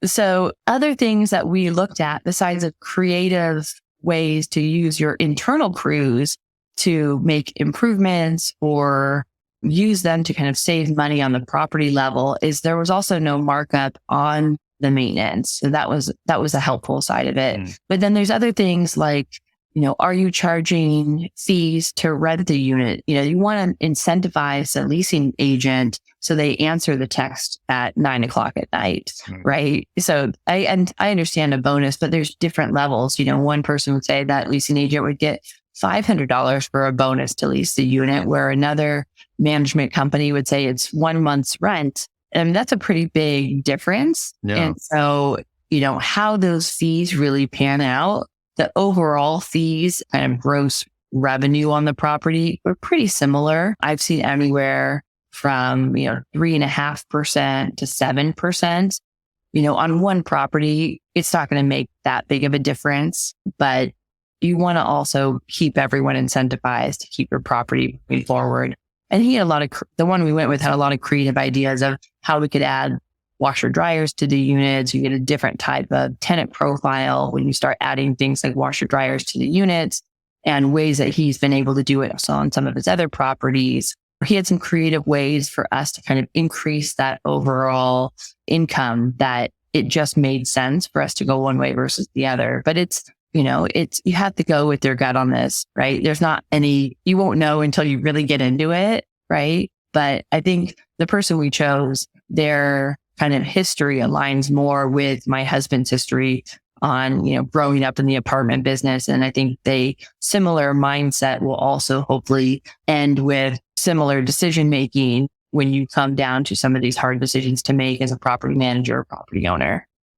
So other things that we looked at besides of creative ways to use your internal crews to make improvements or use them to kind of save money on the property level is there was also no markup on the maintenance. So that was a helpful side of it. But then there's other things like, are you charging fees to rent the unit? You want to incentivize a leasing agent so they answer the text at 9:00 at night, right? So I understand a bonus, but there's different levels. One person would say that leasing agent would get $500 for a bonus to lease the unit, where another management company would say it's 1 month's rent. And that's a pretty big difference. Yeah. And so, how those fees really pan out, the overall fees and gross revenue on the property were pretty similar. I've seen anywhere from, 3.5% to 7%. On one property, it's not going to make that big of a difference, but you want to also keep everyone incentivized to keep your property moving forward. And he had the one we went with had a lot of creative ideas of how we could add washer dryers to the units. You get a different type of tenant profile when you start adding things like washer dryers to the units, and ways that he's been able to do it also on some of his other properties. He had some creative ways for us to kind of increase that overall income that it just made sense for us to go one way versus the other. But you have to go with your gut on this, right? There's not you won't know until you really get into it, right? But I think the person we chose, their kind of history aligns more with my husband's history on, growing up in the apartment business. And I think similar mindset will also hopefully end with similar decision making when you come down to some of these hard decisions to make as a property manager or property owner.